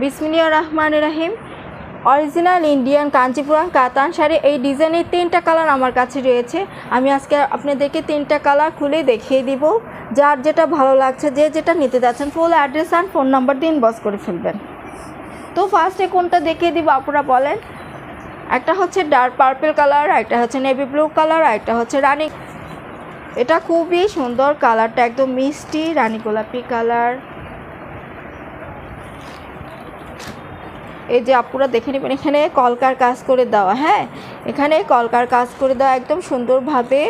বিসমিল্লাহির রহমানির রহিম। Original Indian Kanchipuram কাতান শাড়ি এই ডিজাইনের 3টা কালার আমার কাছে রয়েছে। আমি আজকে আপনাদেরকে 3টা কালার খুলে দেখিয়ে দিব। যার যেটা ভালো লাগছে, যে যেটা নিতে যাচ্ছেন, ফুল অ্যাড্রেস আর ফোন নাম্বার দিয়ে ইনবক্স করে ফেলবেন। তো ফার্স্টে কোনটা দেখিয়ে দিব আপনারা বলেন? একটা হচ্ছে ডার্ক পার্পল কালার, একটা হচ্ছে নেভি ব্লু কালার, আর একটা হচ্ছে রানী। এটা খুবই সুন্দর কালারটা, একদম মিষ্টি রানী গোলাপি কালার। এই যে আপুরা দেখে নেবেন, এখানে কলকার কাজ করে দেওয়া। হ্যাঁ, এখানে কলকার কাজ করে দেওয়া একদম সুন্দরভাবে।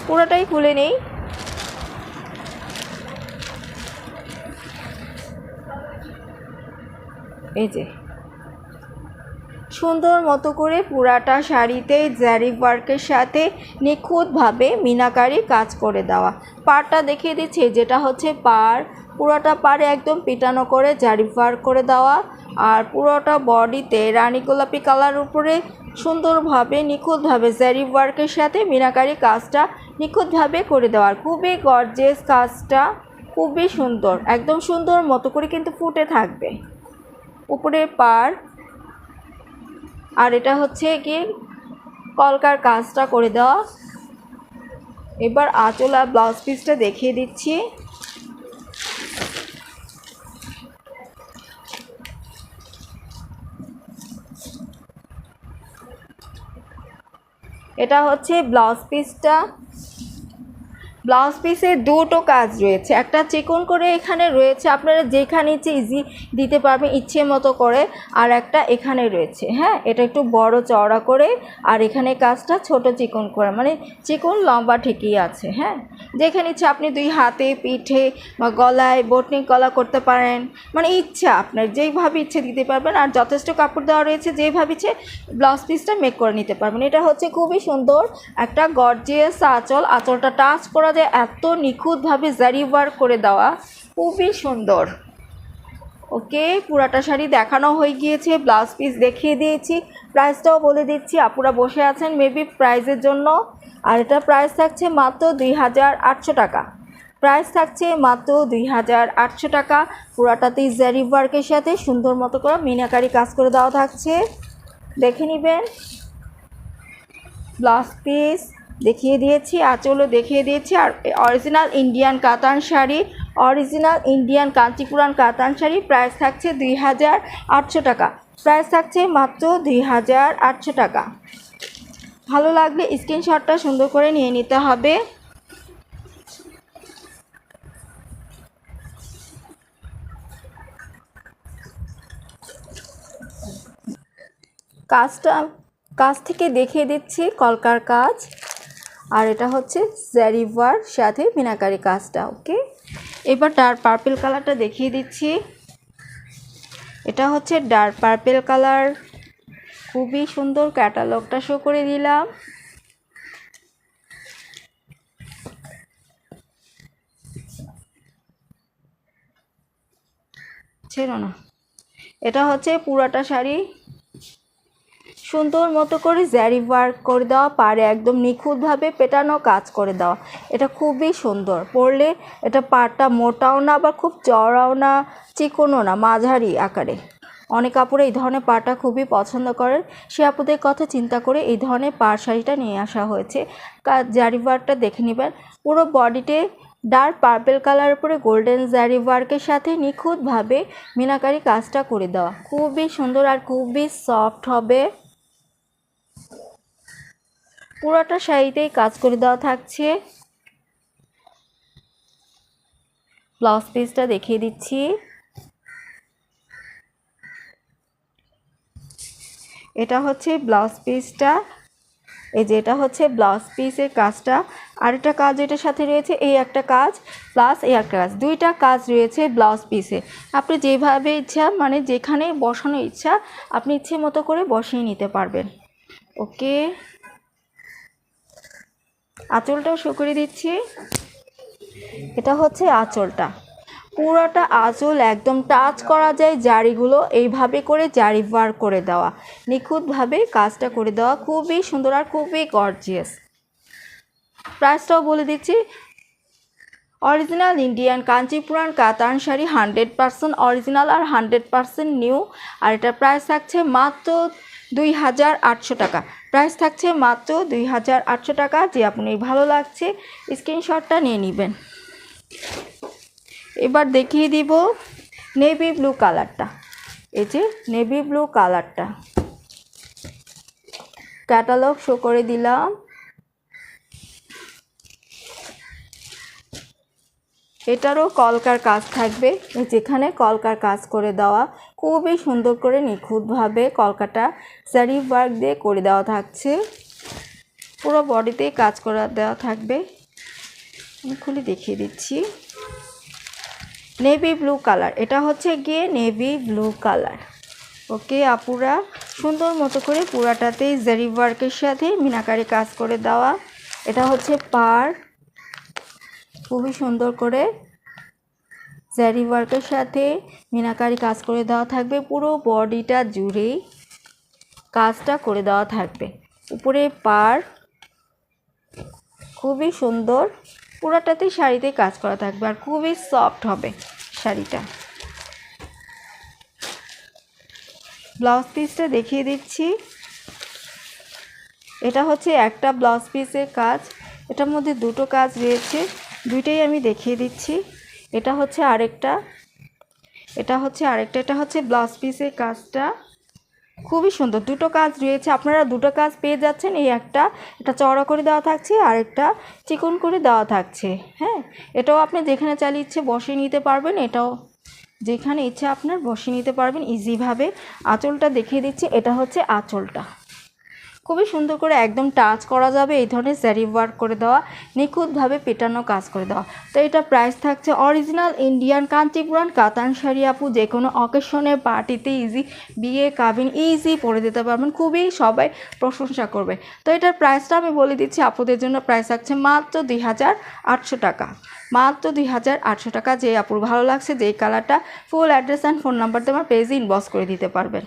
পুরোটাই খুলে নেই। এই যে সুন্দর মতো করে পুরাটা শাড়িতে জারি ওয়ার্কের সাথে নিখুঁতভাবে মিনাকারি কাজ করে দেওয়া। পাড়টা দেখিয়ে দিচ্ছি, যেটা হচ্ছে পাড়, পুরোটা পাড়ে একদম পিটানো করে জারি ওয়ার্ক করে দেওয়া। আর পুরোটা বডিতে রানী গোলাপি কালার উপরে সুন্দরভাবে নিখুঁতভাবে জারি ওয়ার্কের সাথে মিনাকারি কাজটা নিখুঁতভাবে করে দেওয়া। খুবই গর্জিয়াস কাজটা, খুবই সুন্দর, একদম সুন্দর মতো করে কিন্তু ফুটে থাকবে উপরে পাড়। আর এটা হচ্ছে কি কলকার কাজটা করে দেওয়া। এবার আঁচল আর ব্লাউজ পিসটা দেখিয়ে দিচ্ছি। এটা হচ্ছে ব্লাউজ পিসটা। ব্লাউজ পিসে দুটো কাজ রয়েছে, একটা চিকন করে এখানে রয়েছে, আপনারা যেখানে ইচ্ছে ইজি দিতে পারবেন ইচ্ছে মতো করে। আর একটা এখানে রয়েছে, হ্যাঁ, এটা একটু বড় চওড়া করে। আর এখানে কাজটা ছোট চিকন করে, মানে চিকন লম্বা ঠিকই আছে। হ্যাঁ, যেখানে ইচ্ছে আপনি 2 হাতে, পিঠে বা গলায় বটনি গলা করতে পারেন, মানে ইচ্ছা আপনার যেইভাবে ইচ্ছে দিতে পারবেন। আর যথেষ্ট কাপড় দেওয়া রয়েছে, যেইভাবে ইচ্ছে ব্লাউজ পিসটা মেক করে নিতে পারবেন। এটা হচ্ছে খুবই সুন্দর একটা গর্জিয়াস আঁচল। আঁচলটা টাচ করা যায় এত নিখুঁতভাবে জারি ওয়ার্ক করে দেওয়া, খুবই সুন্দর। ওকে, পুরাটা শাড়ি দেখানো হয়ে গিয়েছে, ব্লাউজ পিস দেখিয়ে দিয়েছি, প্রাইসটাও বলে দিচ্ছি। আপুরা বসে আছেন মেবি প্রাইসের জন্য। আর এটা প্রাইস থাকছে মাত্র 2800 টাকা। প্রাইস থাকছে মাত্র 2800 টাকা। পুরাটাতেই জারি ওয়ার্কের সাথে সুন্দর মতো করে মিনাকারি কাজ করে দেওয়া থাকছে, দেখে নেবেন। ব্লাউজ পিস দেখিয়ে দিয়েছি, আঁচলও দেখিয়ে দিয়েছি। আর অরিজিনাল ইন্ডিয়ান কাতান শাড়ি, অরিজিনাল ইন্ডিয়ান কাঞ্চিপুরাম কাতান শাড়ি প্রাইস থাকছে 2800 টাকা। প্রাইস থাকছে মাত্র 2800 টাকা। ভালো লাগলে স্ক্রিনশটটা সুন্দর করে নিয়ে নিতে হবে। কাজ থেকে দেখিয়ে দিচ্ছি কলকার কাজ। আর এটা হচ্ছে জারি ওয়ার্ক সাথে মিনাকারি কাজটা। ওকে, এবার ডার্ক পার্পল কালারটা দেখিয়ে দিচ্ছি। এটা হচ্ছে ডার্ক পার্পল কালার, খুবই সুন্দর। ক্যাটালগটা শো করে দিলাম। ছিল না, এটা হচ্ছে পুরাটা শাড়ি সুন্দর মতো করে জারি ওয়ার্ক করে দেওয়া, পাড়ে একদম নিখুঁতভাবে পেটানো কাজ করে দেওয়া। এটা খুবই সুন্দর। পরলে এটা পাড়টা মোটাও না, আবার খুব চওড়াও না, চিকনও না, মাঝারি আকারে। অনেক কাপড়ে এই ধরনের পাড়টা খুবই পছন্দ করেন, সে আপুদের কথা চিন্তা করে এই ধরনের পাড় শাড়িটা নিয়ে আসা হয়েছে। জারি ওয়ার্কটা দেখে নেবেন। পুরো বডিতে ডার্ক পার্পল কালারের উপরে গোল্ডেন জারি ওয়ার্কের সাথে নিখুঁতভাবে মিনাকারি কাজটা করে দেওয়া, খুবই সুন্দর আর খুবই সফট হবে। পুরোটা শাড়িতেই কাজ করে দেওয়া থাকছে। ব্লাউজ পিসটা দেখিয়ে দিচ্ছি। এটা হচ্ছে ব্লাউজ পিসটা। এই যে এটা হচ্ছে ব্লাউজ পিসের কাজটা। আরেকটা কাজ এটার সাথে রয়েছে, এই একটা কাজ প্লাস এই একটা কাজ, দুইটা কাজ রয়েছে ব্লাউজ পিসে। আপনি যেভাবে ইচ্ছা, মানে যেখানে বসানো ইচ্ছা আপনি ইচ্ছে মতো করে বসিয়ে নিতে পারবেন। ওকে, আঁচলটাও শো করে দিচ্ছি। এটা হচ্ছে আঁচলটা। পুরোটা আঁচল একদম টাচ করা যায় জারিগুলো এইভাবে করে জারি ওয়ার্ক করে দেওয়া, নিখুঁতভাবে কাজটা করে দেওয়া, খুবই সুন্দর আর খুবই গর্জিয়াস। প্রাইসটাও বলে দিচ্ছি, অরিজিনাল ইন্ডিয়ান কাঞ্চিপুরান কাতান শাড়ি 100% অরিজিনাল আর 100% নিউ। আর এটা প্রাইস থাকছে মাত্র 2800 টাকা। প্রাইস থাকছে মাত্র 2800 টাকা। যে আপনি ভালো লাগছে স্ক্রিনশটটা নিয়ে নেবেন। এবার দেখিয়ে দিব নেভি ব্লু কালারটা। এই যে নেভি ব্লু কালারটা ক্যাটালগ শো করে দিলাম। এটারও কলকার কাজ থাকবে, যেখানে কলকার কাজ করে দেওয়া, খুবই সুন্দর করে নিখুঁতভাবে কলকাটা জারি ওয়ার্ক দিয়ে করে দেওয়া থাকছে। পুরো বডিতেই কাজ করে দেওয়া থাকবে। আমি খুলে দেখিয়ে দিচ্ছি। নেভি ব্লু কালার, এটা হচ্ছে গিয়ে নেভি ব্লু কালার। ওকে আপুরা, সুন্দর মতো করে পুরাটাতেই জারি ওয়ার্কের সাথে মিনাকারি কাজ করে দেওয়া। এটা হচ্ছে পার, খুবই সুন্দর করে জারি ওয়ার্কের সাথে মিনাকারি কাজ করে দেওয়া থাকবে। পুরো বডিটা জুড়েই কাজটা করে দেওয়া থাকবে। উপরে পার খুবই সুন্দর, পুরোটাতেই শাড়িতে কাজ করা থাকবে আর খুবই সফট হবে শাড়িটা। ব্লাউজ পিসটা দেখিয়ে দিচ্ছি। এটা হচ্ছে একটা ব্লাউজ পিসের কাজ, এটার মধ্যে দুটো কাজ রয়েছে, দুইটাই আমি দেখিয়ে দিচ্ছি। এটা হচ্ছে আরেকটা, এটা হচ্ছে ব্লাউজ পিসের কাজটা। খুবই সুন্দর, দুটো কাজ রয়েছে, আপনারা দুটো কাজ পেয়ে যাচ্ছেন। এই একটা, এটা চওড়া করে দেওয়া থাকছে, আর একটা চিকন করে দেওয়া থাকছে। হ্যাঁ, এটাও আপনি যেখানে চালিয়ে ইচ্ছে বসিয়ে নিতে পারবেন, এটাও যেখানে ইচ্ছে আপনার বসিয়ে নিতে পারবেন ইজিভাবে। আঁচলটা দেখিয়ে দিচ্ছি, এটা হচ্ছে আঁচলটা। খুবই সুন্দর করে একদম টাচ করা যাবে, এই ধরনের জারি ওয়ার্ক করে দেওয়া, নিখুঁতভাবে পেটানো কাজ করে দেওয়া। তো এটা প্রাইস থাকছে অরিজিনাল ইন্ডিয়ান কাঞ্চিপুরান কাতান শাড়ি আপু যে কোনো অকেশনে পার্টিতে ইজি, বিয়ে কাবিন ইজি পরে দিতে পারবেন, খুবই সবাই প্রশংসা করবে। তো এটার প্রাইসটা আমি বলে দিচ্ছি আপুদের জন্য, প্রাইস থাকছে মাত্র 2800 টাকা। মাত্র 2800 টাকা। যে আপুর ভালো লাগছে যেই কালারটা, full address and phone number দিয়ে আমার পেজে ইনবক্স করে দিতে পারবেন।